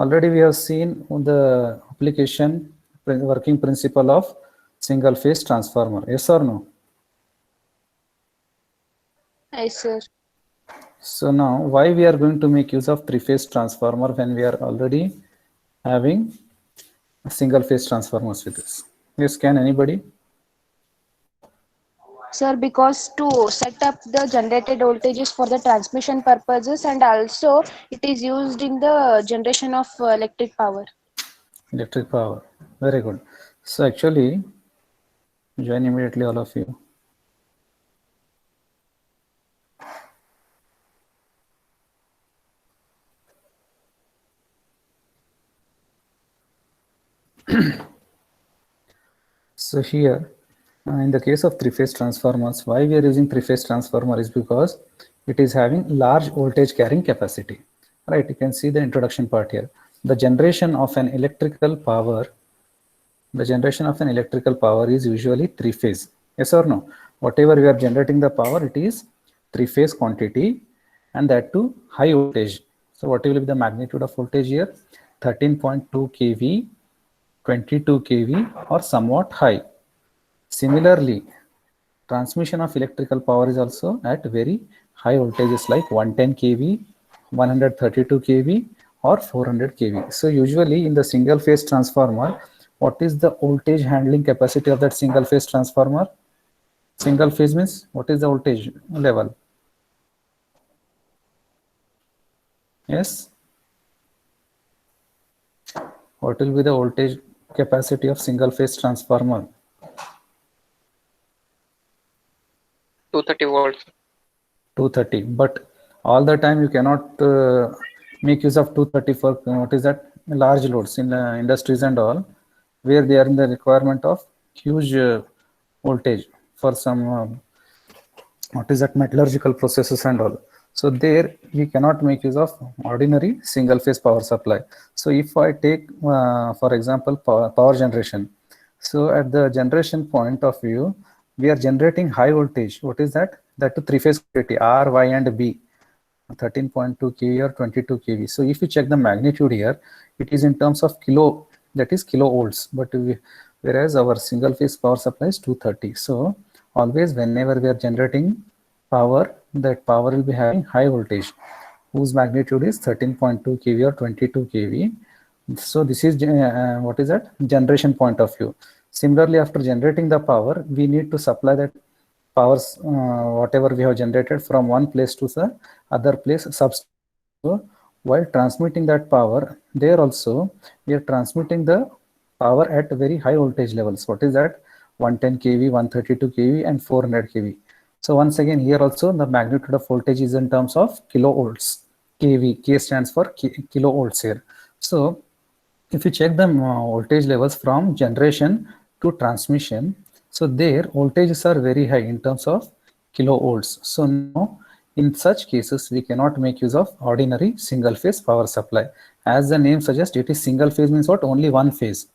Already we have seen the application working principle of single phase transformer. Yes or no? Yes, sir. So now why we are going to make use of three-phase transformer when we are already having single phase transformers with us? Yes, can anybody? Sir, because to set up the generated voltages for the transmission purposes, and also it is used in the generation of electric power. Electric power. Very good. So actually, join immediately all of you. So here, in the case of three-phase transformers, why we are using three-phase transformer is because it is having large voltage carrying capacity. Right, you can see the introduction part here. The generation of an electrical power, is usually three-phase. Yes or no? Whatever we are generating the power, it is three-phase quantity, and that too high voltage. So what will be the magnitude of voltage here? 13.2 kV, 22 kV, or somewhat high. Similarly, transmission of electrical power is also at very high voltages like 110 kV, 132 kV, or 400 kV. So usually in the single phase transformer, what is the voltage handling capacity of that single phase transformer? Single phase means what is the voltage level? Yes. What will be the voltage capacity of single phase transformer? 230 volts. 230, but all the time you cannot make use of 230 for what is that large loads in industries and all, where they are in the requirement of huge voltage for some what is that metallurgical processes and all. So there we cannot make use of ordinary single phase power supply. So if I take for example power generation, so at the generation point of view, we are generating high voltage. What is that? That to three phase quantity R, Y, and B, 13.2 kV or 22 kV. So if you check the magnitude here, it is in terms of kilo, that is kilovolts. But whereas our single phase power supply is 230. So always whenever we are generating power, that power will be having high voltage, whose magnitude is 13.2 kV or 22 kV. So this is what is that generation point of view. Similarly, after generating the power, we need to supply that powers whatever we have generated from one place to the other place. So while transmitting that power, there also we are transmitting the power at very high voltage levels. What is that? 110 kV, 132 kV, and 400 kV. So once again, here also the magnitude of voltage is in terms of kilovolts. kV, K stands for kilovolts here. So if you check the voltage levels from generation to transmission, so their voltages are very high in terms of kilovolts. So now in such cases, we cannot make use of ordinary single phase power supply. As the name suggests, it is single phase means what? Only one phase.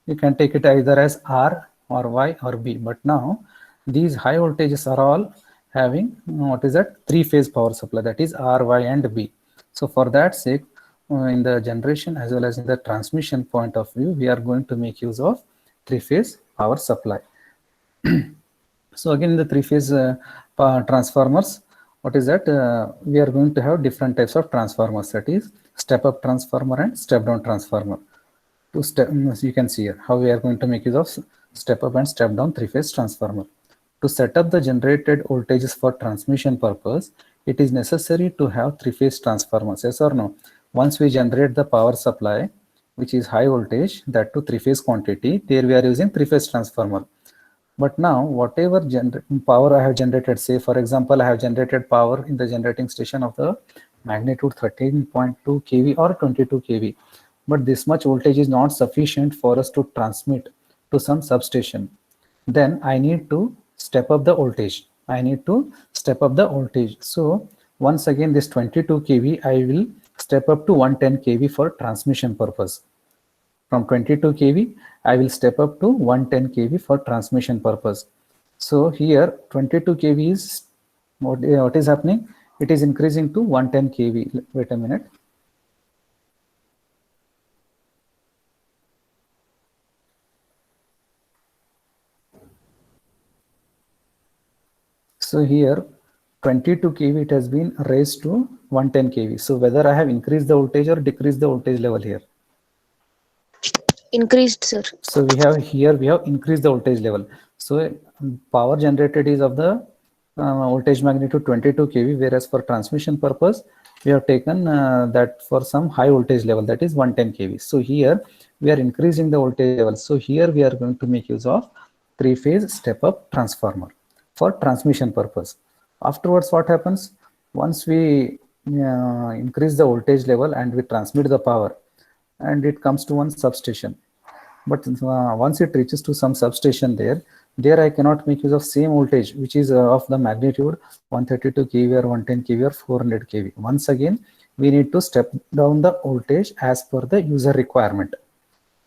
You can take it either as R or Y or B. But now these high voltages are all having what is that? Three phase power supply, that is R, Y, and B. So for that sake, in the generation as well as in the transmission point of view, we are going to make use of three phase power supply. So again, in the three phase transformers, what is that? We are going to have different types of transformers, that is step up transformer and step down transformer. To step, you can see here how we are going to make use of step up and step down three phase transformer. To set up the generated voltages for transmission purpose, it is necessary to have three phase transformers. Yes or no? Once we generate the power supply, which is high voltage, that to three phase quantity, there we are using three phase transformer. But now whatever power I have generated, say for example, I have generated power in the generating station of the magnitude 13.2 kV or 22 kV. But this much voltage is not sufficient for us to transmit to some substation. Then I need to step up the voltage. So once again, this 22 kV, I will step up to 110 kV for transmission purpose. From 22 kV, I will step up to 110 kV for transmission purpose. So here 22 kV is what is happening? It is increasing to 110 kV. Wait a minute. So here 22 kV it has been raised to 110 kV. So whether I have increased the voltage or decreased the voltage level here. Increased, sir. So we have increased the voltage level. So power generated is of the voltage magnitude 22 kV, whereas for transmission purpose we have taken that for some high voltage level, that is 110 kV. So here we are increasing the voltage level. So here we are going to make use of three-phase step-up transformer for transmission purpose. Afterwards, what happens? Once we increase the voltage level and we transmit the power, and it comes to one substation. But once it reaches to some substation there I cannot make use of same voltage which is of the magnitude 132 kV or 110 kV or 400 kV. Once again, we need to step down the voltage as per the user requirement.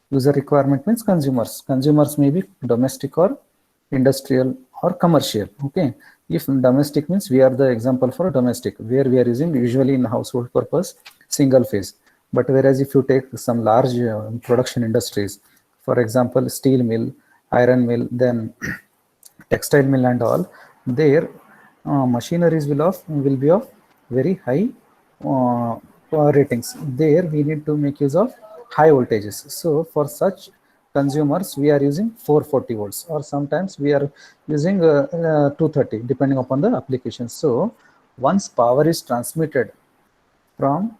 User requirement means consumers. Consumers may be domestic or industrial or commercial. Okay. If domestic means we are the example for domestic, where we are using usually in household purpose single phase. But whereas if you take some large production industries, for example, steel mill, iron mill, then textile mill and all, their machineries will be of very high ratings. There we need to make use of high voltages. So for such consumers, we are using 440 volts, or sometimes we are using 230, depending upon the application. So once power is transmitted from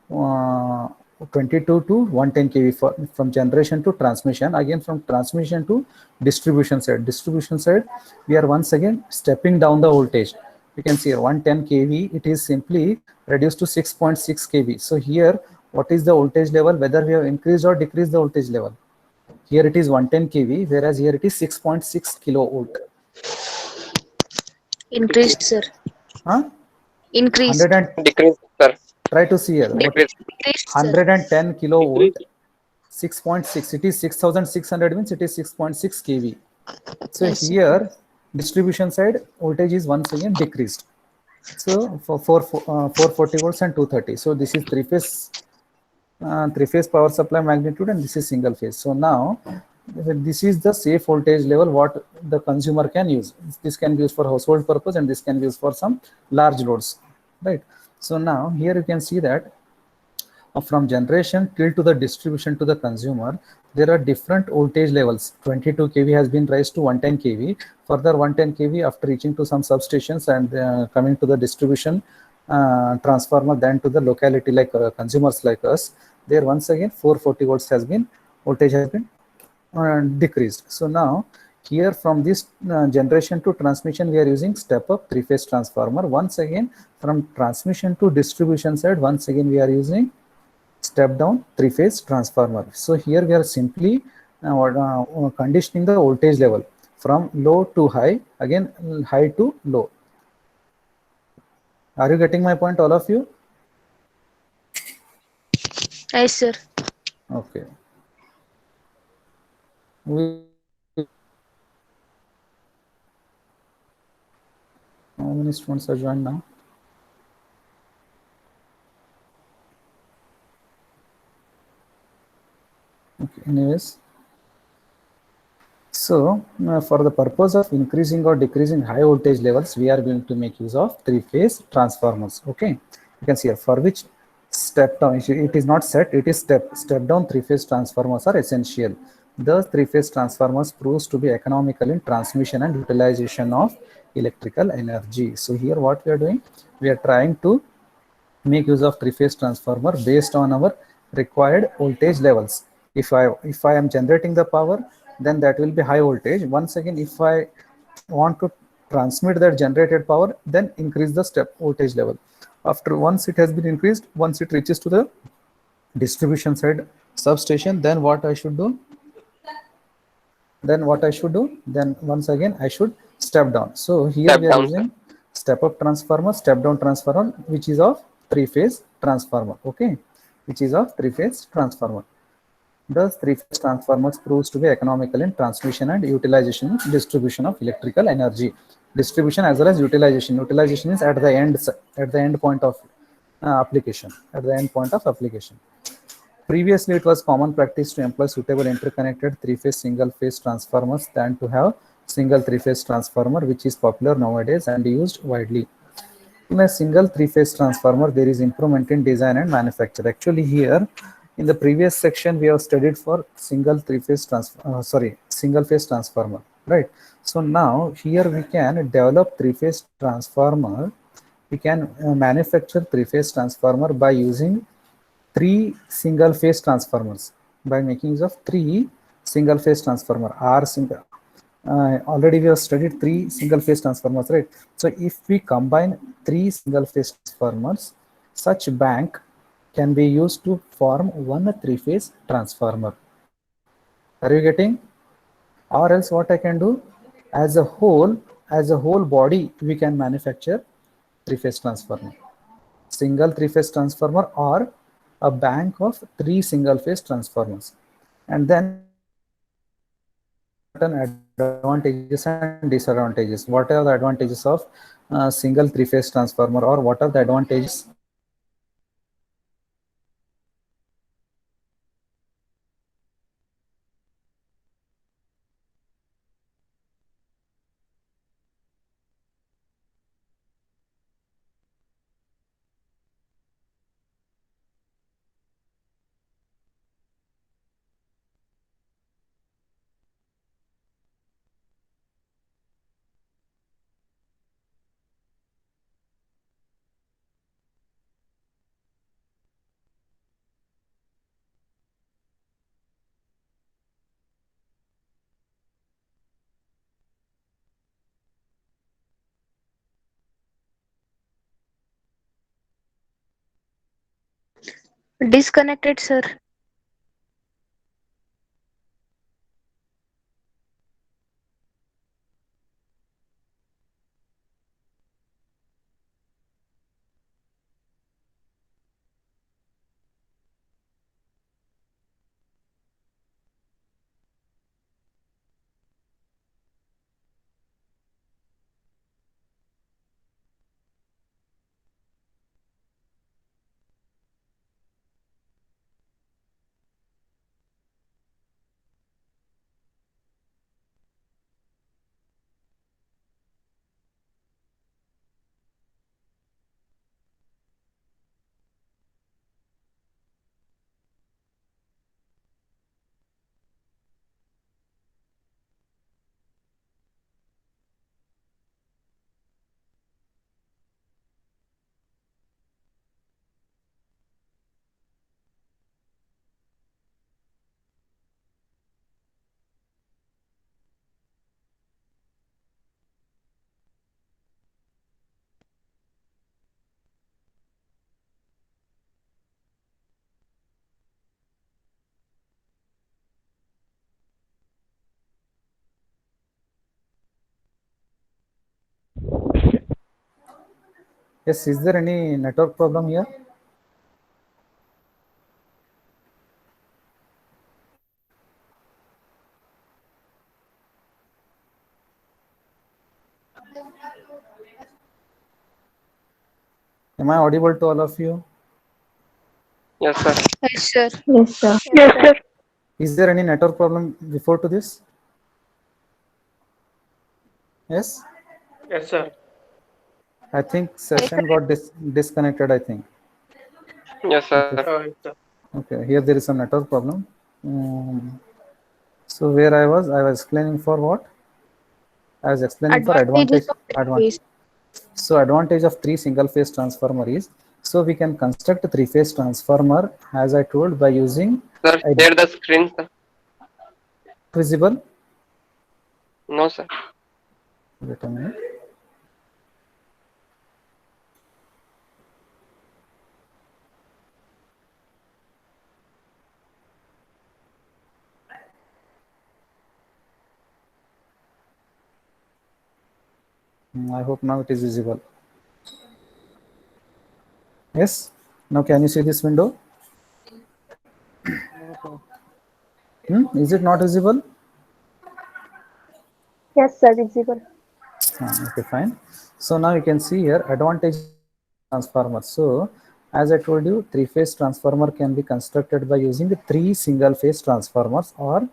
22 to 110 kV from generation to transmission, again from transmission to distribution side we are once again stepping down the voltage. You can see here 110 kV, it is simply reduced to 6.6 kV. So here what is the voltage level, whether we have increased or decreased the voltage level? Here it is 110 kV, whereas here it is 6.6 kilovolt. Increased, sir. Huh? Increased. 100 Decrease, sir. try to see here. Decrease. Decreased, sir. 110 kilovolt, 6.6, it is 6600 means it is 6.6 kV. So Yes, sir. here distribution side voltage is once again decreased. So for 440 volts and 230. So this is three-phase power supply magnitude, and this is single phase. So now this is the safe voltage level what the consumer can use. This can be used for household purpose, and this can be used for some large loads, right? So now here you can see that from generation till to the distribution to the consumer, there are different voltage levels. 22 kV has been raised to 110 kV. Further 110 kV after reaching to some substations and coming to the distribution transformer, then to the locality like consumers like us, there once again 440 volts has been voltage has been decreased. So now here from this generation to transmission, we are using step up three-phase transformer. Once again from transmission to distribution side, once again we are using step down three-phase transformer. So here we are simply conditioning the voltage level from low to high, again high to low. Are you getting my point, all of you? Yes, sir. Okay. How many students are joined now? Okay, anyways. So for the purpose of increasing or decreasing high voltage levels, we are going to make use of three-phase transformers. Okay, you can see here for which step down, it is not set, it is step down three-phase transformers are essential. The three-phase transformers proves to be economical in transmission and utilization of electrical energy. So here what we are doing, we are trying to make use of three-phase transformer based on our required voltage levels. If I am generating the power, then that will be high voltage. Once again, if I want to transmit that generated power, then increase the step voltage level. After once it has been increased, once it reaches to the distribution side substation, then what I should do? Then once again I should step down. So here Step we are down, using step up transformer, step down transformer, which is of three-phase transformer. Okay, which is of three-phase transformer. Thus, three-phase transformers proves to be economical in transmission and utilization, distribution of electrical energy. Distribution as well as utilization. Utilization is at the end point of application. At the end point of application. Previously, it was common practice to employ suitable interconnected three-phase single-phase transformers than to have single three-phase transformer, which is popular nowadays and used widely. In a single three-phase transformer, there is improvement in design and manufacture. Actually, here in the previous section, we have studied for single three-phase single phase transformer, right? So now here we can develop three-phase transformer. We can manufacture three-phase transformer by using three single phase transformers, by making use of three single phase transformer. Already we have studied three single phase transformers, right? So if we combine three single phase transformers, such bank can be used to form one three phase transformer. Are you getting? Or else what I can do, as a whole body, we can manufacture three phase transformer, single three phase transformer, or a bank of three single phase transformers. And then advantages and disadvantages. What are the advantages of single three phase transformer, or what are the advantages? Disconnected, sir. Yes, is there any network problem here? Am I audible to all of you? Yes, sir. Yes, sir. Yes, sir. Yes, sir. Is there any network problem before to this? Yes, Yes, sir. I think session got disconnected, I think. Yes, sir. Yes, sir. Okay, here there is some network problem. So where I was explaining for what? I was explaining for Advantages advantage. of three phase. So advantage of three single phase transformer is, so we can construct a three phase transformer, as I told, by using Sir, a share the screen, sir. visible. No, sir. Wait a minute. I hope now it is visible. Yes. Now can you see this window? Is it not visible? Yes, sir. Visible. Okay, fine. So now you can see here advantage transformer. So as I told you, three phase transformer can be constructed by using three single phase transformers, or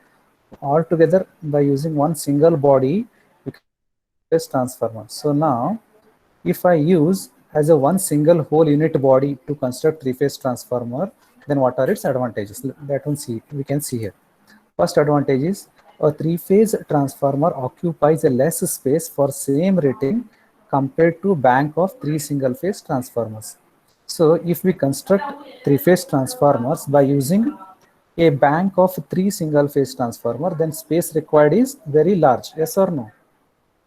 altogether by using one single body phase transformer. So now if I use as a one single whole unit body to construct three-phase transformer, then what are its advantages? That one we can see here. First advantage is a three-phase transformer occupies a less space for same rating compared to bank of three single-phase transformers. So if we construct three-phase transformers by using a bank of three single-phase transformer, then space required is very large. Yes or no?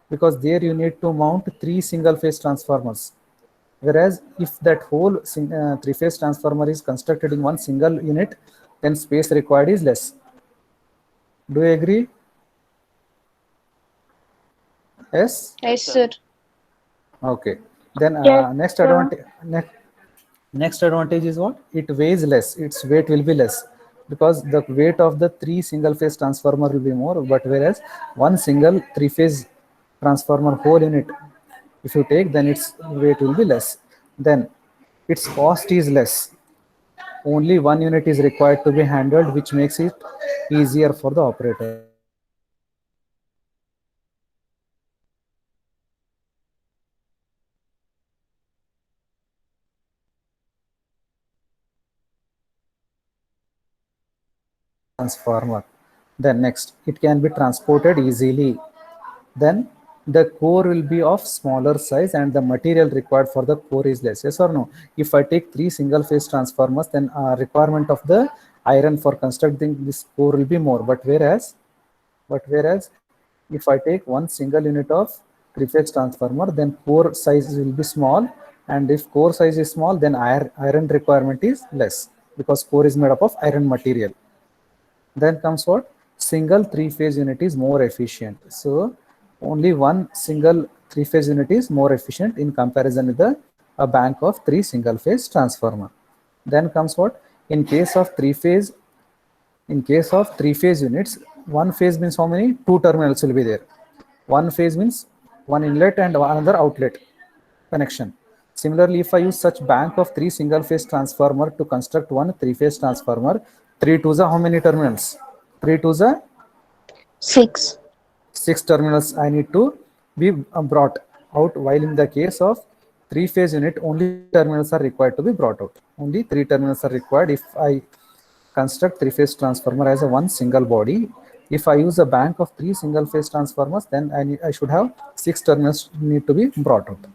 Because there you need to mount three single-phase transformers. Whereas if that whole three-phase transformer is constructed in one single unit, then space required is less. Do you agree? Yes? Yes, sir. Okay. Then Yes, next sir. advantage next advantage is what? It weighs less. Its weight will be less because the weight of the three single-phase transformer will be more. But whereas one single three-phase transformer whole unit, if you take, then its weight will be less. Then its cost is less. Only one unit is required to be handled, which makes it easier for the operator. Transformer. Then next, it can be transported easily. Then the core will be of smaller size and the material required for the core is less. Yes or no? If I take three single phase transformers, then requirement of the iron for constructing this core will be more. But whereas if I take one single unit of three phase transformer, then core size will be small, and if core size is small, then iron requirement is less because core is made up of iron material. Then comes what? Single three-phase unit is more efficient. So only one single three-phase unit is more efficient in comparison with a bank of three single-phase transformer. Then comes what? In case of three-phase units, one phase means how many? Two terminals will be there. One phase means one inlet and another outlet connection. Similarly, if I use such bank of three single phase transformer to construct one three phase transformer, three twos are how many terminals? Three twos are 6. six terminals I need to be brought out, while in the case of three phase unit, only three terminals are required to be brought out. Only three terminals are required if I construct three phase transformer as a one single body. If I use a bank of three single phase transformers, then I should have six terminals need to be brought out.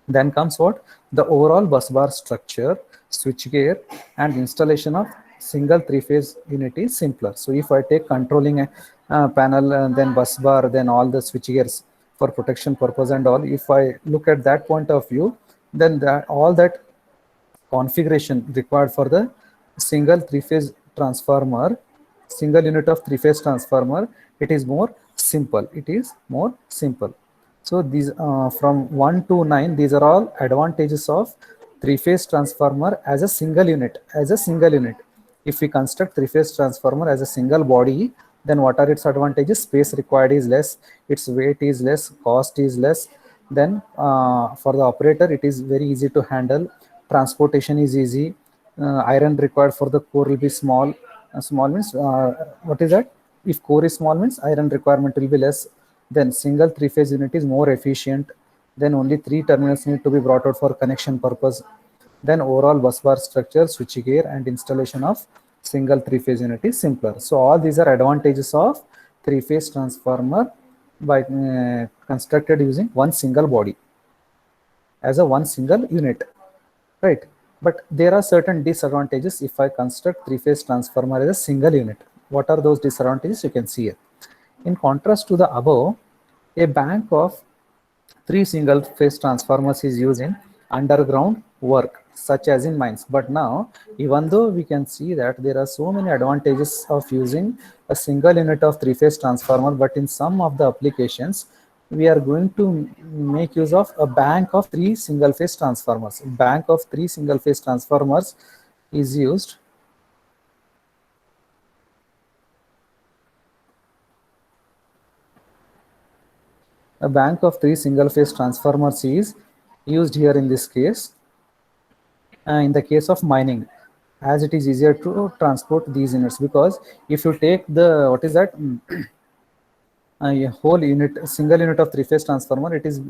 Then comes what? The overall bus bar structure, switchgear, and installation of single three-phase unit is simpler. So if I take controlling a panel and then bus bar, then all the switchgears for protection purpose and all, if I look at that point of view, then all that configuration required for the single three-phase transformer, single unit of three-phase transformer, it is more simple. It is more simple. So these from 1 to 9, these are all advantages of three-phase transformer as a single unit. If we construct three-phase transformer as a single body, then what are its advantages? Space required is less, its weight is less, cost is less. Then for the operator, it is very easy to handle. Transportation is easy. Iron required for the core will be small. Small means what is that? If core is small means iron requirement will be less. Then single three-phase unit is more efficient. Then only three terminals need to be brought out for connection purpose. Then overall bus bar structure, switchgear, and installation of single three-phase unit is simpler. So all these are advantages of three-phase transformer by constructed using one single body as a one single unit, right? But there are certain disadvantages if I construct three-phase transformer as a single unit. What are those disadvantages? You can see here. In contrast to the above, a bank of three single phase transformers is used in underground work such as in mines. But now, even though we can see that there are so many advantages of using a single unit of three phase transformer, but in some of the applications we are going to make use of a bank of three single phase transformers. Bank of three single phase transformers is used a bank of three single phase transformers is used here in this case, in the case of mining, as it is easier to transport these units. Because if you take the what is that a whole unit, a single unit of three-phase transformer, it is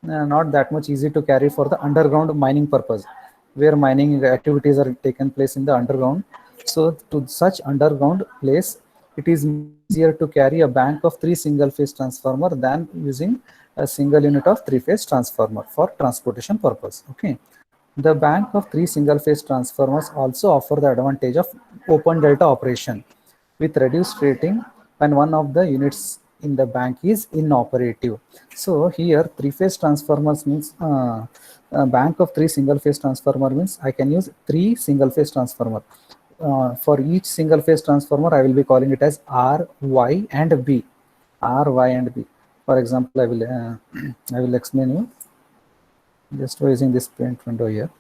not that much easy to carry for the underground mining purpose, where mining activities are taken place in the underground. So to such underground place, it is easier to carry a bank of 3 single-phase transformer than using a single unit of three-phase transformer for transportation purpose. Okay. The bank of 3 single-phase transformers also offer the advantage of open delta operation with reduced rating when one of the units in the bank is inoperative. So here 3-phase transformers means a bank of 3 single-phase transformer means I can use 3 single-phase transformer. For each single-phase transformer, I will be calling it as R, Y, and B. R, Y, and B. For example, I will explain you just using this paint window here.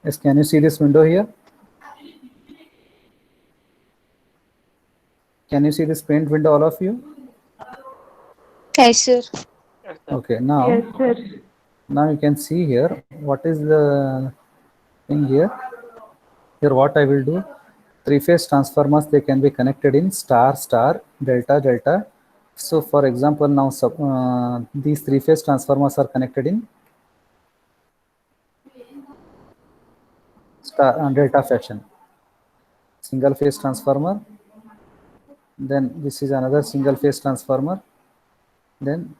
Yes, can you see this window here? Can you see this paint window, all of you? Yes, sir. Yes, sir. Okay, now, Yes, sir. now you can see here, what is the thing here? Here what I will do, three-phase transformers, they can be connected in star, star, delta, delta. So for example, now these three-phase transformers are connected in star delta fashion. Single phase transformer, then this is another single phase transformer, then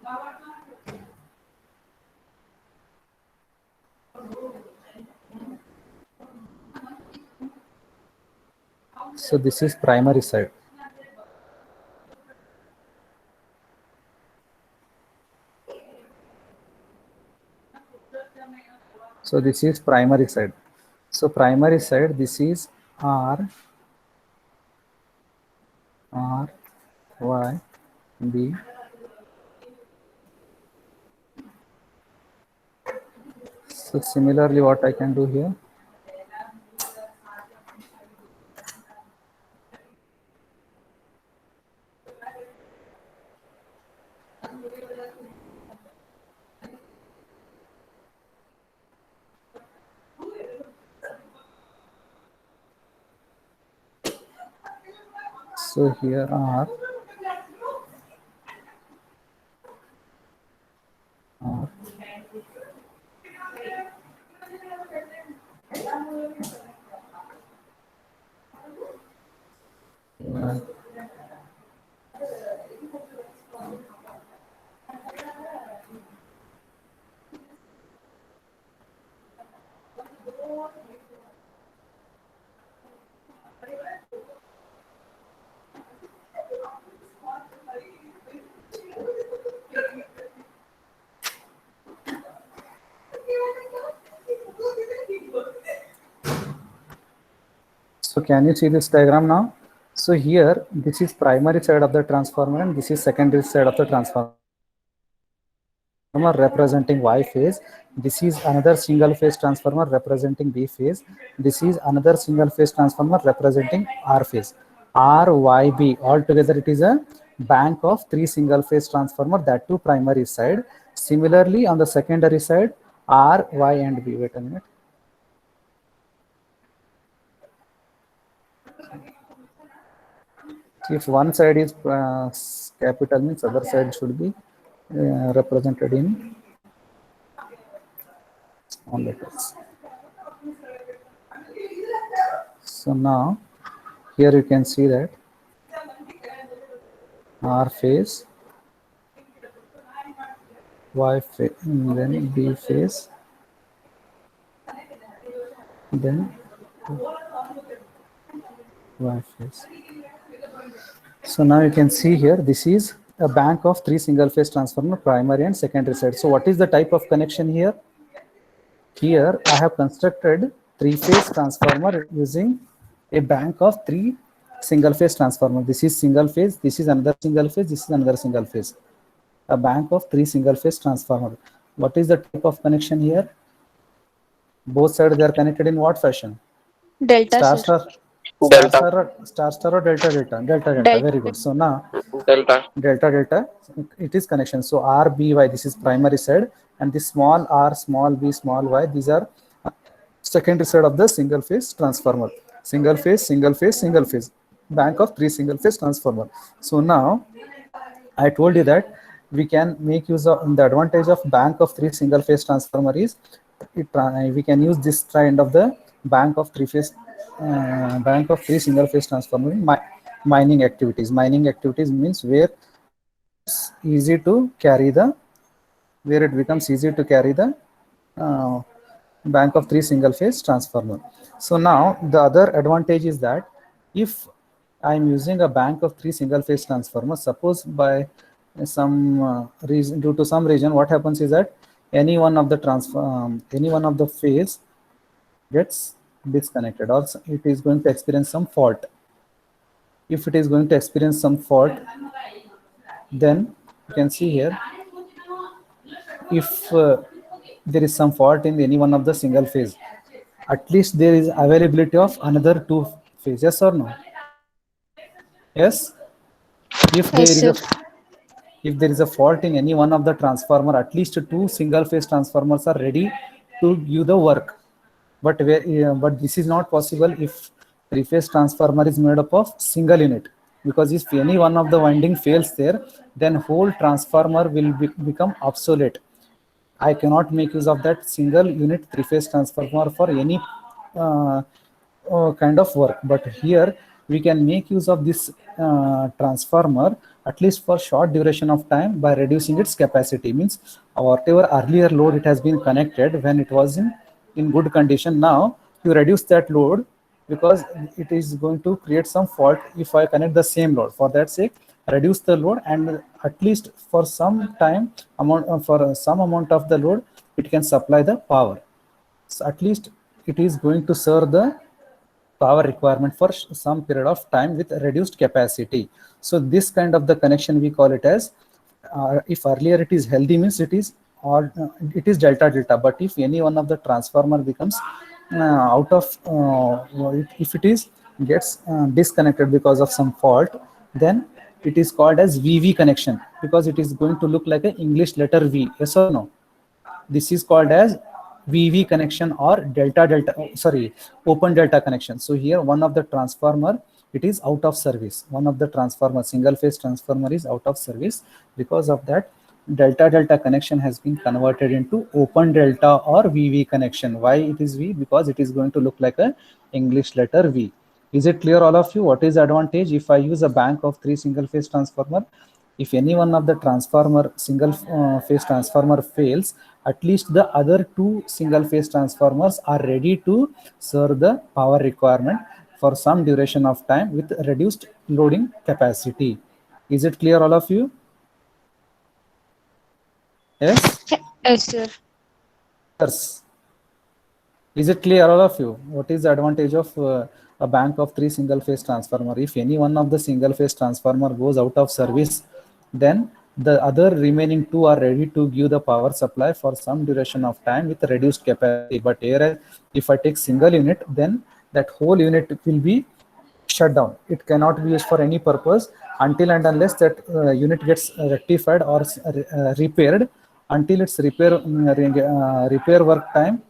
so this is primary side. So this is primary side. So primary side, this is R, Y, B. So similarly, what I can do here, so here R, so can you see this diagram now? So here, this is primary side of the transformer and this is secondary side of the transformer representing Y phase. This is another single phase transformer representing B phase. This is another single phase transformer representing R phase. R, Y, B, all together it is a bank of 3 single phase transformer, that too primary side. Similarly, on the secondary side, R, Y, and B. Wait a minute. If one side is capital, means other side should be represented in small letters. So now here you can see that R phase, Y phase, then B phase, then Y phase. So now you can see here, this is a bank of 3 single phase transformer, primary and secondary side. So what is the type of connection here? Here I have constructed 3-phase transformer using a bank of 3 single phase transformer. This is single phase, this is another single phase, this is another single phase. A bank of 3 single phase transformer. What is the type of connection here? Both sides they are connected in what fashion? Delta, Star sir. star, star star or delta delta? Delta delta. Delta. Very good. So now Delta. delta, it is connection. So RBY, this is primary side, and this small r, small b, small y, these are secondary side of the single phase transformer. Single phase, single phase, single phase. Bank of 3 single phase transformer. So now I told you that we can make use of the advantage of bank of 3 single phase transformer is we can use this kind of the bank of 3 phase bank of 3 single phase transformer in mining activities. Mining activities means where it's easy to carry the where it becomes easy to carry the uh, bank of 3 single phase transformer. So now the other advantage is that if I'm using a bank of 3 single phase transformer, suppose by some reason, due to some reason, what happens is that any one of the any one of the phase gets disconnected, or it is going to experience some fault. If it is going to experience some fault, then you can see here, if there is some fault in any one of the single phase, at least there is availability of another 2 phases. Yes or no? Yes. If there Yes, is sir. a if there is a fault in any one of the transformer, at least 2 single phase transformers are ready to give the work. But but this is not possible if 3 phase transformer is made up of single unit, because if any one of the winding fails there, then whole transformer will become obsolete. I cannot make use of that single unit 3 phase transformer for any uh, kind of work. But here we can make use of this transformer at least for short duration of time by reducing its capacity. Means whatever earlier load it has been connected when it was in good condition, now you reduce that load because it is going to create some fault if I connect the same load. For that sake, reduce the load, and at least for some time for some amount of the load, it can supply the power. So at least it is going to serve the power requirement for some period of time with reduced capacity. So this kind of the connection we call it as if earlier it is healthy, means it is or it is delta delta. But if any one of the transformer becomes out of if it is gets disconnected because of some fault, then it is called as VV connection, because it is going to look like an English letter V. Yes or no? This is called as VV connection or delta delta, sorry, open delta connection. So here one of the transformer, it is out of service. One of the transformer, single phase transformer, is out of service. Because of that, delta delta connection has been converted into open delta or VV connection. Why it is V? Because it is going to look like a English letter V. Is it clear, all of you? What is the advantage if I use a bank of 3 single phase transformer? If any one of the transformer single phase transformer fails, at least the other 2 single phase transformers are ready to serve the power requirement for some duration of time with reduced loading capacity. Is it clear, all of you? Yes? Yes, sir. Yes. Is it clear, all of you? What is the advantage of a bank of 3 single phase transformer? If any one of the single phase transformer goes out of service, then the other remaining 2 are ready to give the power supply for some duration of time with reduced capacity. But here, if I take single unit, then that whole unit will be shut down. It cannot be used for any purpose until and unless that unit gets rectified or repaired. Until its repair work time,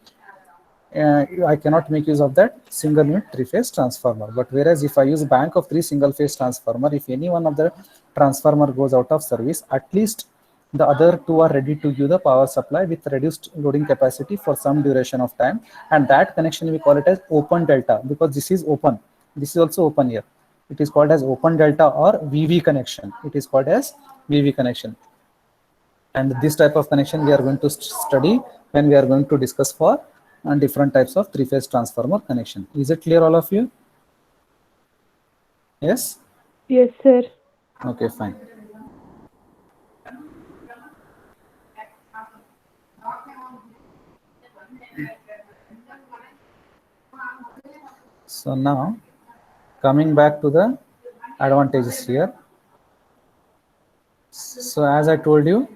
I cannot make use of that single unit 3 phase transformer. But whereas if I use bank of 3 single phase transformer, if any one of the transformer goes out of service, at least the other 2 are ready to give the power supply with reduced loading capacity for some duration of time. And that connection we call it as open delta, because this is open. This is also open here. It is called as open delta or VV connection. It is called as VV connection. And this type of connection we are going to study when we are going to discuss for different types of 3 phase transformer connection. Is it clear, all of you? Yes? Yes, sir. Okay, fine. So now, coming back to the advantages here. So as I told you,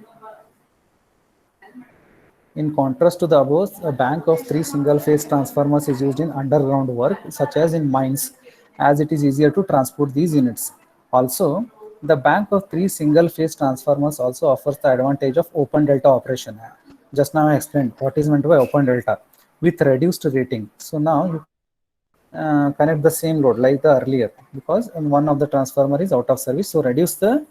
in contrast to the above, a bank of 3 single phase transformers is used in underground work, such as in mines, as it is easier to transport these units. Also, The bank of 3 single phase transformers also offers the advantage of open delta operation. Just now I explained what is meant by open delta with reduced rating. So now you connect the same load like the earlier, because one of the transformer is out of service, so reduce the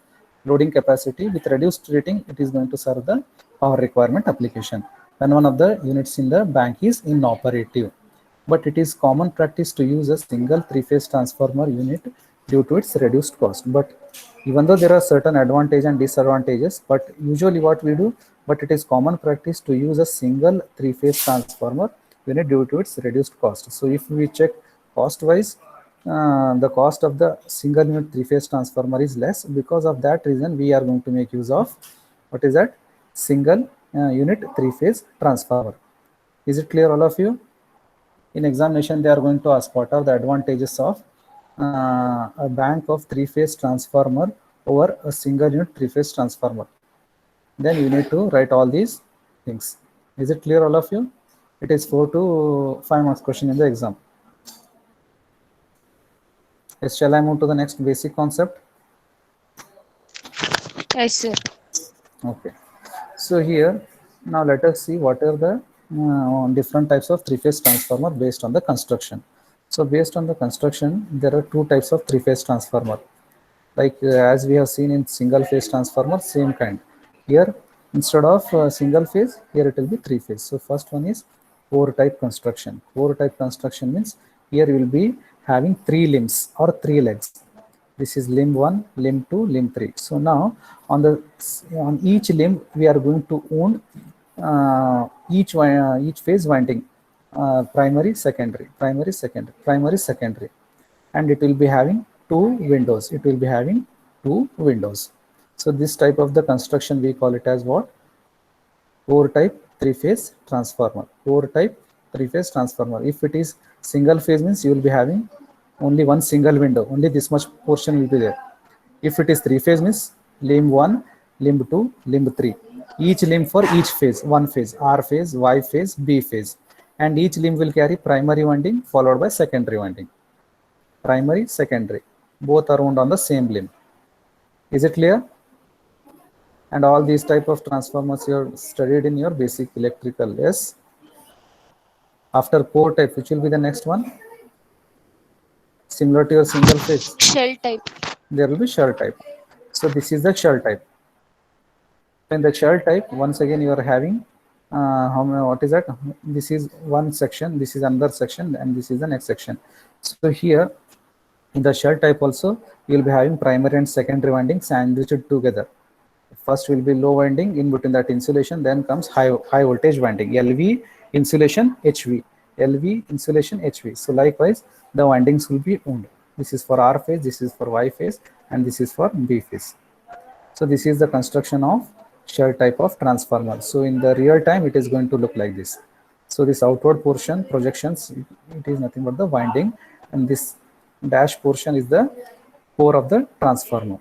loading capacity. With reduced rating, it is going to serve the power requirement application when one of the units in the bank is inoperative. But it is common practice to use a single three-phase transformer unit due to its reduced cost. But even though there are certain advantages and disadvantages, but usually what we do, but it is common practice to use a single three-phase transformer unit due to its reduced cost. So if we check cost wise, the cost of the single unit three-phase transformer is less. Because of that reason, we are going to make use of what is that single unit three-phase transformer. Is it clear, all of you? In examination, they are going to ask what are the advantages of a bank of three-phase transformer over a single unit three-phase transformer. Then you need to write all these things. Is it clear, all of you? It is 4 to 5 marks question in the exam. Yes, shall I move to the next basic concept? Yes, sir. Okay. So here, now let us see what are the different types of three-phase transformer based on the construction. So based on the construction, there are two types of three-phase transformer. Like as we have seen in single-phase transformer, same kind. Here, instead of single phase, here it will be three-phase. So first one is core type construction. Core type construction means here you will be having three limbs or three legs. This is limb 1, limb 2, limb 3. So now on each limb we are going to own each phase winding, primary, secondary, primary, secondary, primary, secondary, and it will be having two windows. It will be having two windows. So this type of the construction we call it as what? Core type three-phase transformer. Core type three-phase transformer. If it is single phase means you will be having only one single window, only this much portion will be there. If it is three-phase means limb 1, limb 2, limb 3. Each limb for each phase, one phase, R phase, Y phase, B phase. And each limb will carry primary winding followed by secondary winding. Primary, secondary, both are wound on the same limb. Is it clear? And all these type of transformers you have studied in your basic electrical. Yes. After core type, which will be the next one? Similar to your single phase. Shell type. There will be shell type. So this is the shell type. In the shell type, once again you are having what is that? This is one section, this is another section, and this is the next section. So here in the shell type also you will be having primary and secondary winding sandwiched together. First will be low winding, in between that insulation, then comes high voltage winding, LV, insulation, HV, LV, insulation, HV. So likewise the windings will be wound. This is for R phase, this is for Y phase, and this is for B phase. So this is the construction of shell type of transformer. So in the real time it is going to look like this. So this outward portion projections, it is nothing but the winding, and this dash portion is the core of the transformer,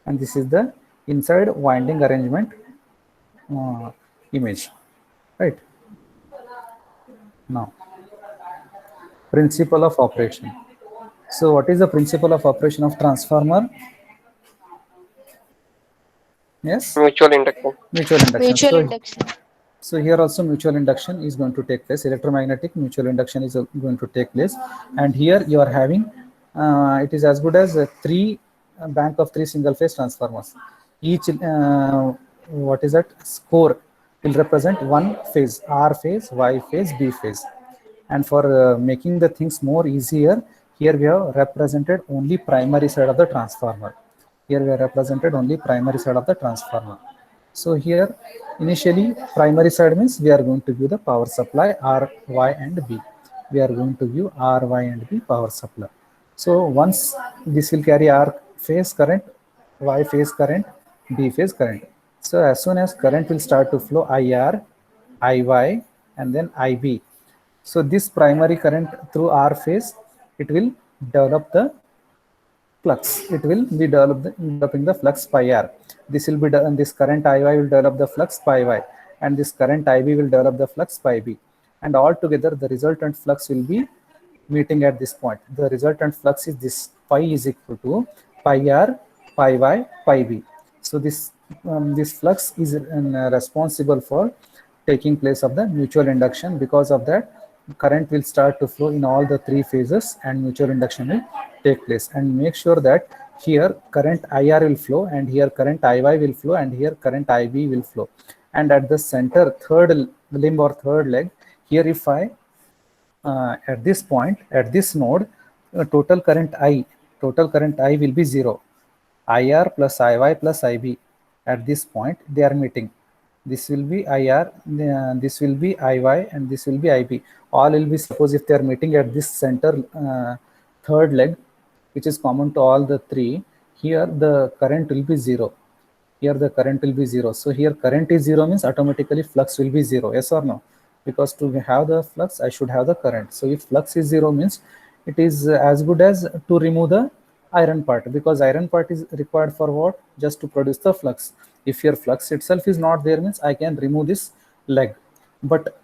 and this is the inside winding arrangement image, right? Now principle of operation. So what is the principle of operation of transformer? Yes, Mutual induction. mutual induction. Mutual induction. So here also mutual induction is going to take place. Electromagnetic mutual induction is going to take place, and here you are having it is as good as three bank of three single phase transformers. Each what is that core will represent one phase, R phase, Y phase, B phase. And for making the things more easier, here we have represented only primary side of the transformer. Here we have represented only primary side of the transformer. So here initially primary side means we are going to give the power supply R, Y and B. We are going to give R, Y and B power supply. So once this will carry R phase current, Y phase current, B phase current. So as soon as current will start to flow, IR, IY and then IB. So this primary current through R phase, it will develop the flux. It will be developing the flux pi R. This will be done. This current IY will develop the flux pi Y, and this current IB will develop the flux pi B. And altogether, the resultant flux will be meeting at this point. The resultant flux is this pi is equal to pi R pi y, pi b. So this flux is responsible for taking place of the mutual induction. Because of that, current will start to flow in all the three phases and mutual induction will take place. And make sure that here current IR will flow, and here current IY will flow, and here current IB will flow. And at the center, third limb or third leg, here if I at this point, at this node, total current I will be 0. IR plus IY plus IB. At this point, they are meeting. This will be IR, this will be IY, and this will be IB. All will be, suppose if they are meeting at this center third leg, which is common to all the three, here the current will be 0. Here the current will be 0. So here current is 0 means automatically flux will be 0. Yes or no? Because to have the flux, I should have the current. So if flux is 0 means it is as good as to remove the iron part, because iron part is required for what? Just to produce the flux. If your flux itself is not there means I can remove this leg. But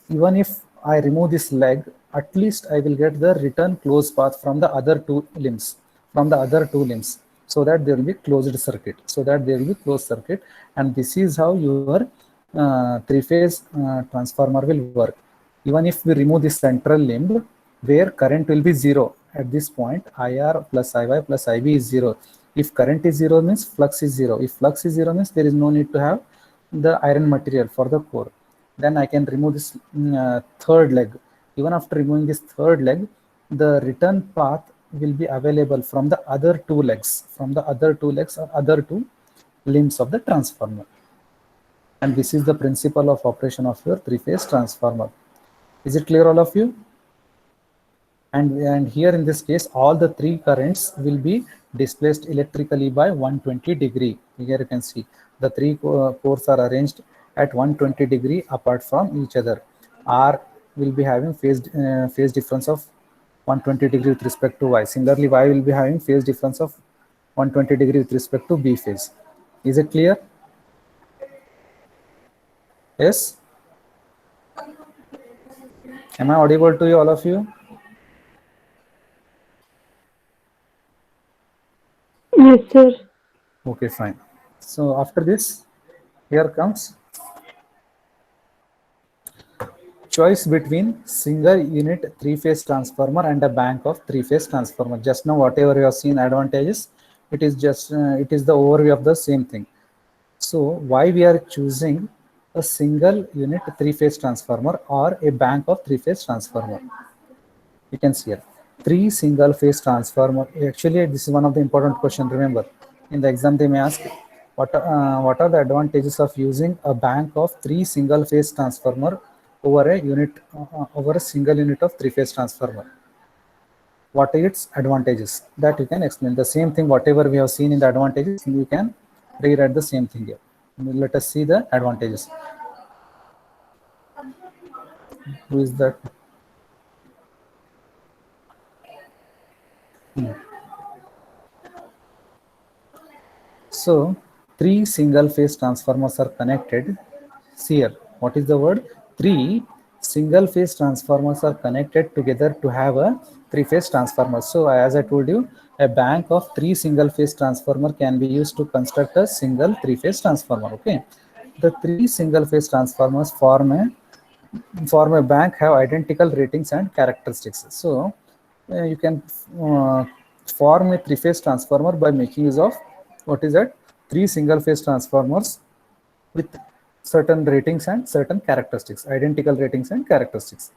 even if I remove this leg, at least I will get the return closed path from the other two limbs, so that there will be closed circuit, and this is how your three-phase transformer will work. Even if we remove this central limb where current will be 0 at this point, IR plus IY plus IB is 0. If current is 0 means flux is 0. If flux is 0 means there is no need to have the iron material for the core. Then I can remove this third leg. Even after removing this third leg, the return path will be available from the other two legs, or other two limbs of the transformer. And this is the principle of operation of your three-phase transformer. Is it clear, all of you? And here in this case, all the three currents will be displaced electrically by 120 degree. Here you can see the three cores are arranged at 120 degree apart from each other. R will be having phase difference of 120 degree with respect to Y. Similarly, Y will be having phase difference of 120 degree with respect to B phase. Is it clear? Yes? Am I audible to you, all of you? Yes, sir. Okay, fine. So after this, here comes choice between single unit three-phase transformer and a bank of three-phase transformer. Just now, whatever you have seen advantages, it is just it is the overview of the same thing. So why we are choosing a single unit three-phase transformer or a bank of three-phase transformer? You can see here, three single-phase transformer. Actually, this is one of the important questions. Remember, in the exam they may ask, what are the advantages of using a bank of three single-phase transformer over a unit over a single unit of three-phase transformer? What are its advantages? That you can explain. The same thing, whatever we have seen in the advantages, you can rewrite the same thing here. Let us see the advantages. Who is that? So three single-phase transformers are connected. See here, what is the word? Three single-phase transformers are connected together to have a three-phase transformer. So as I told you, a bank of three single-phase transformer can be used to construct a single three-phase transformer. Okay, the three single-phase transformers form a bank have identical ratings and characteristics. So you can form a three-phase transformer by making use of what is that? Three single-phase transformers with certain ratings and certain characteristics, identical ratings and characteristics.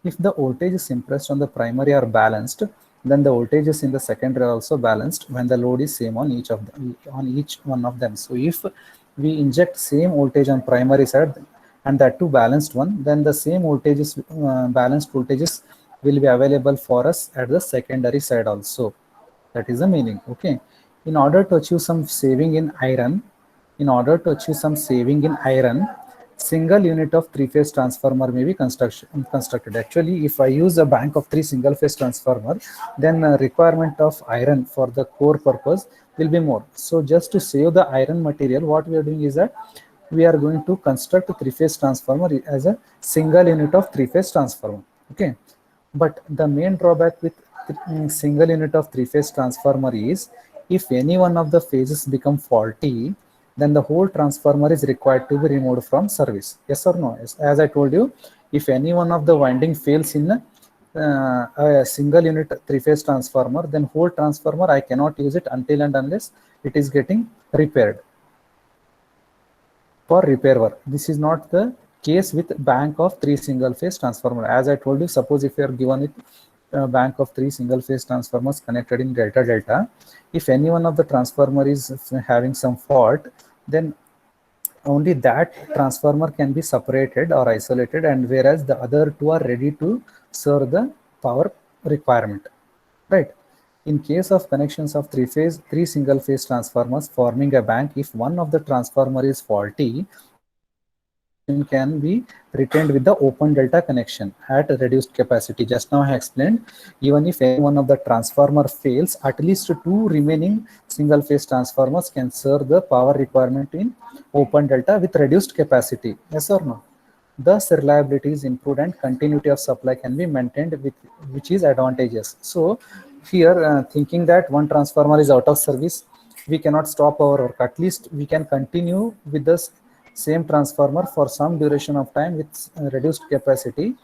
If the voltages impressed on the primary are balanced, then the voltages in the secondary are also balanced when the load is same on each one of them. So if we inject same voltage on primary side and that too balanced one, then the same voltages, balanced voltages will be available for us at the secondary side also. That is the meaning. Okay. In order to achieve some saving in iron, single unit of three-phase transformer may be constructed. Actually, if I use a bank of three single-phase transformer, then requirement of iron for the core purpose will be more. So just to save the iron material, what we are doing is that we are going to construct a three-phase transformer as a single unit of three-phase transformer. Okay, but the main drawback with single unit of three-phase transformer is, if any one of the phases become faulty, then the whole transformer is required to be removed from service. Yes or no? Yes. As I told you, if any one of the winding fails in a single unit three-phase transformer, then whole transformer I cannot use it until and unless it is getting repaired for repair work. This is not the case with bank of three single phase transformer. As I told you, suppose if you are given it bank of three single phase transformers connected in delta delta, if any one of the transformer is having some fault, then only that transformer can be separated or isolated, and whereas the other two are ready to serve the power requirement, right? In case of connections of three single phase transformers forming a bank, if one of the transformer is faulty, can be retained with the open delta connection at reduced capacity. Just now I explained, even if any one of the transformer fails, at least two remaining single phase transformers can serve the power requirement in open delta with reduced capacity. Yes or no? Thus reliability is improved and continuity of supply can be maintained, with which is advantageous. So here thinking that one transformer is out of service, we cannot stop our work. At least we can continue with this same transformer for some duration of time with reduced capacity.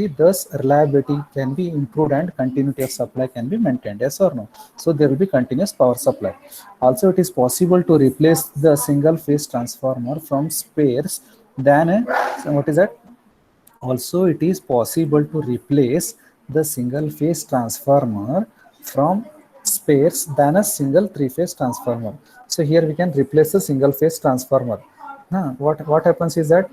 Thus reliability can be improved and continuity of supply can be maintained. Yes or no? So there will be continuous power supply. Also, it is possible to replace the single phase transformer from spares than a, what is that? Also, it is possible to replace the single phase transformer from spares than a single three phase transformer. So here we can replace the single phase transformer. Now, what happens is that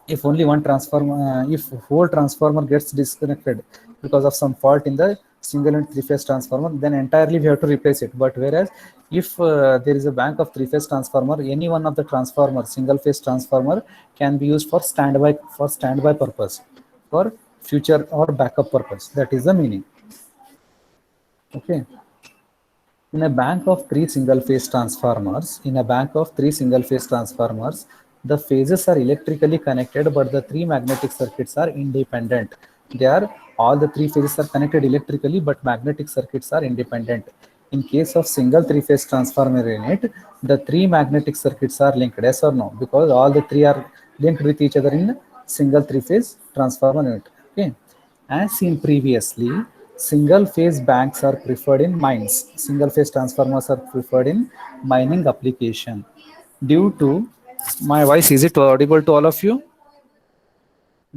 if only one transformer, if whole transformer gets disconnected because of some fault in the single and three phase transformer, then entirely we have to replace it. But whereas if there is a bank of three phase transformer, any one of the transformer, single phase transformer, can be used for standby purpose, for future or backup purpose. That is the meaning. Okay. In a bank of three single phase transformers, the phases are electrically connected, but the three magnetic circuits are independent. All the three phases are connected electrically, but magnetic circuits are independent. In case of single three phase transformer unit, the three magnetic circuits are linked. Yes or no? Because all the three are linked with each other in single three phase transformer unit. Okay. As seen previously, single phase banks are preferred in mines. Single phase transformers are preferred in mining application. Due to, my voice, is it audible to all of you?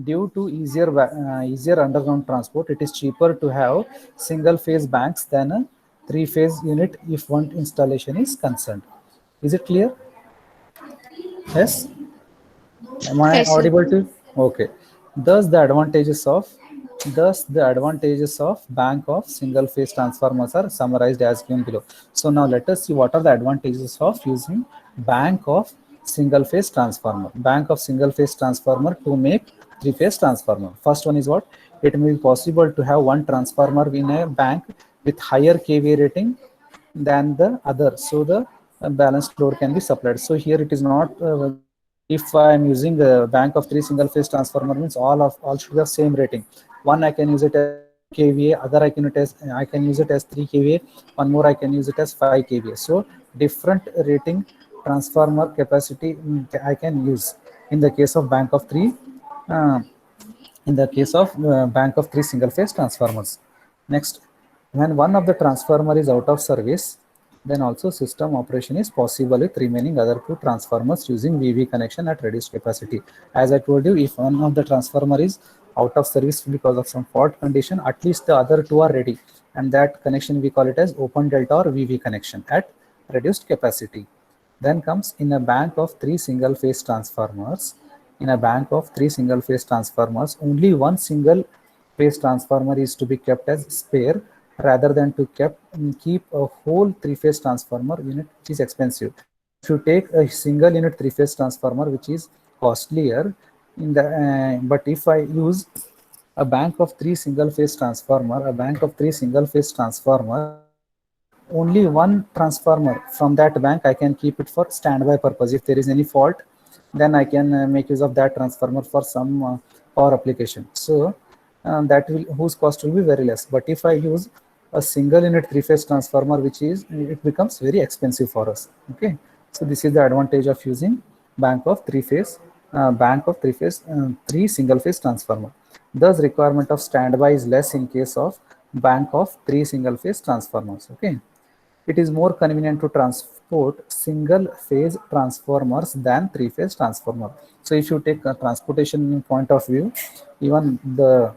Due to easier underground transport, it is cheaper to have single phase banks than a three phase unit if one installation is concerned. Is it clear? Yes? Am I Yes, sir. audible to? Okay. Thus the advantages of bank of single phase transformers are summarized as given below. So now let us see what are the advantages of using bank of single phase transformer. Bank of single phase transformer to make three phase transformer. First one is what? It may be possible to have one transformer in a bank with higher kVA rating than the other, so the balanced load can be supplied. So here it is not if I am using a bank of three single phase transformer, means all should have same rating. One I can use it as kVA, other I can use it as 3 kVA, one more I can use it as 5 kVA. So different rating transformer capacity I can use in the case of bank of three single phase transformers. Next, when one of the transformer is out of service, then also system operation is possible with remaining other two transformers using VV connection at reduced capacity. As I told you, if one of the transformer is out of service because of some fault condition, at least the other two are ready, and that connection we call it as open delta or VV connection at reduced capacity. Then comes in a bank of three single phase transformers. Only one single phase transformer is to be kept as spare, rather than to keep a whole three phase transformer unit, which is expensive. If you take a single unit three phase transformer, which is costlier, but if I use a bank of three single phase transformer, only one transformer from that bank I can keep it for standby purpose. If there is any fault, then I can make use of that transformer for some power application. So that will whose cost will be very less. But if I use a single unit three-phase transformer, which is it becomes very expensive for us. Okay, so this is the advantage of using bank of three-phase three single-phase transformer. Thus, requirement of standby is less in case of bank of three single-phase transformers. Okay, it is more convenient to transport single phase transformers than three phase transformer. So if you take a transportation point of view, even the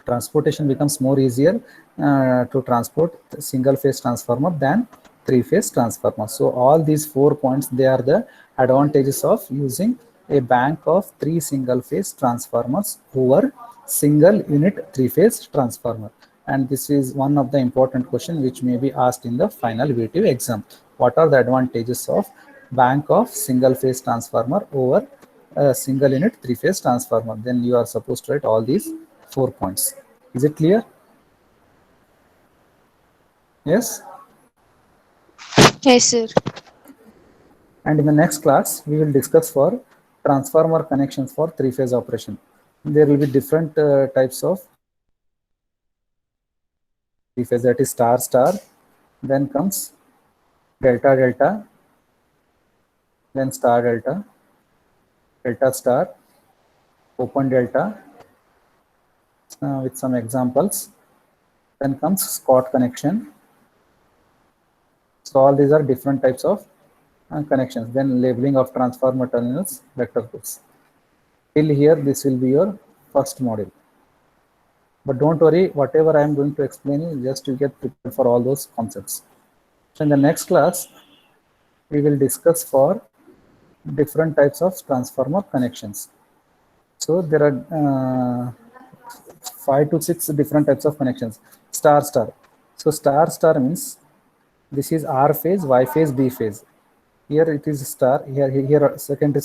transportation becomes more easier to transport single phase transformer than three phase transformer. So all these 4 points, they are the advantages of using a bank of three single phase transformers over single unit three phase transformer. And this is one of the important question which may be asked in the final VTU exam. What are the advantages of bank of single phase transformer over a single unit three phase transformer? Then you are supposed to write all these 4 points. Is it clear? Yes. Yes, sir. And in the next class, we will discuss for transformer connections for three phase operation. There will be different types of three phase, that is star star, then comes delta delta, then star delta, delta star, open delta, with some examples. Then comes Scott connection. So all these are different types of connections. Then labeling of transformer terminals, vector codes. Till here, this will be your first module. But don't worry, whatever I am going to explain you, just to get prepared for all those concepts. So in the next class, we will discuss for different types of transformer connections. So there are 5 to 6 different types of connections. Star star. So star star means this is R phase, Y phase, B phase. Here it is star. Here secondary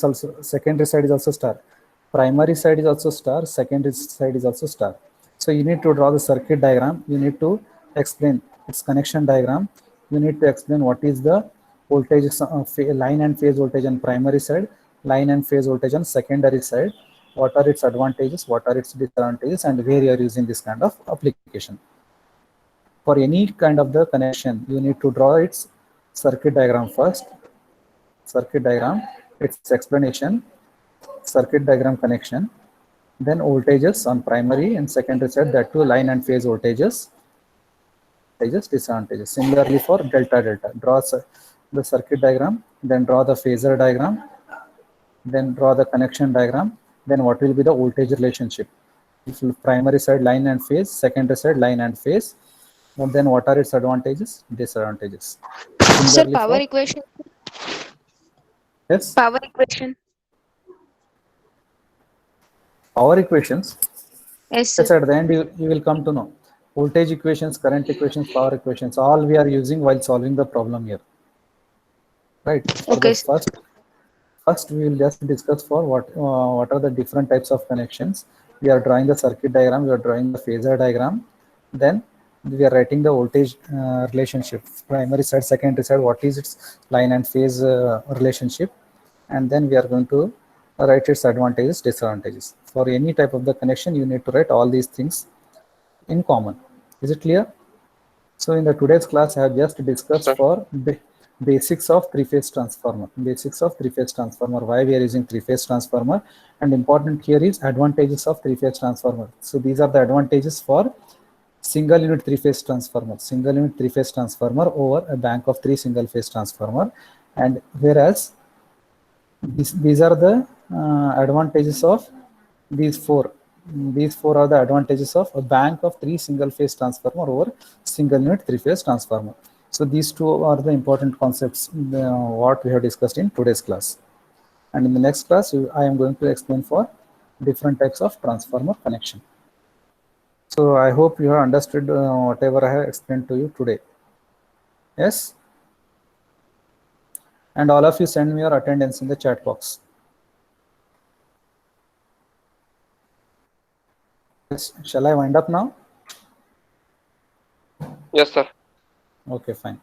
side is also star. Primary side is also star. Secondary side is also star. So you need to draw the circuit diagram. You need to explain its connection diagram. You need to explain what is the voltage, line and phase voltage on primary side, line and phase voltage on secondary side. What are its advantages? What are its disadvantages? And where you are using this kind of application. For any kind of the connection, you need to draw its circuit diagram first. Circuit diagram, its explanation, circuit diagram connection, then voltages on primary and secondary side, that too line and phase voltages, disadvantages. Similarly for delta delta, draw the circuit diagram, then draw the phasor diagram, then draw the connection diagram, then what will be the voltage relationship. If primary side line and phase, secondary side line and phase, and then what are its advantages, disadvantages. Sir, Similarly power for, equation. yes, Power equation. power equations. Yes, Yes, sir. at the end you will come to know voltage equations, current equations, power equations, all we are using while solving the problem here, right? For the Okay. first we will just discuss for what are the different types of connections. We are drawing the circuit diagram, we are drawing the phasor diagram, then we are writing the voltage relationship, primary side, secondary side, what is its line and phase relationship, and then we are going to write its advantages, disadvantages. For any type of the connection, you need to write all these things in common. Is it clear? So in the today's class, I have just discussed Sir. for the basics of three-phase transformer. Basics of three-phase transformer. Why we are using three-phase transformer, and important here is advantages of three-phase transformer. So these are the advantages for single unit three-phase transformer. Single unit three-phase transformer over a bank of three single-phase transformer, and whereas these are the advantages of these four. These four are the advantages of a bank of three single phase transformer over single unit three phase transformer. So these two are the important concepts what we have discussed in today's class. And in the next class, I am going to explain for different types of transformer connection. So I hope you have understood whatever I have explained to you today. Yes? And all of you send me your attendance in the chat box. Yes. Shall I wind up now? Yes, sir. Okay, fine.